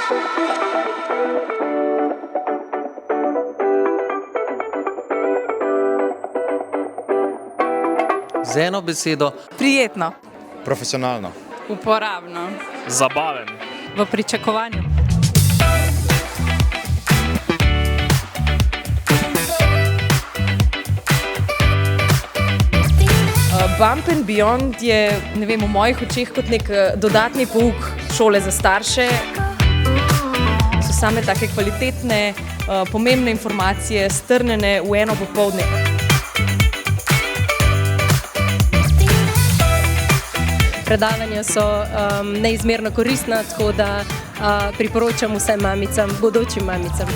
Z eno besedo. Prijetno. Profesionalno. Uporabno. Zabaven. V pričakovanju. Bump and Beyond je, ne vem, v mojih očeh kot nek dodatni pouk šole za starše. So same take kvalitetne, pomembne informacije, strnjene v eno popoldne. Predavanja so neizmerno koristna, tako da priporočam vsem mamicam, bodočim mamicam.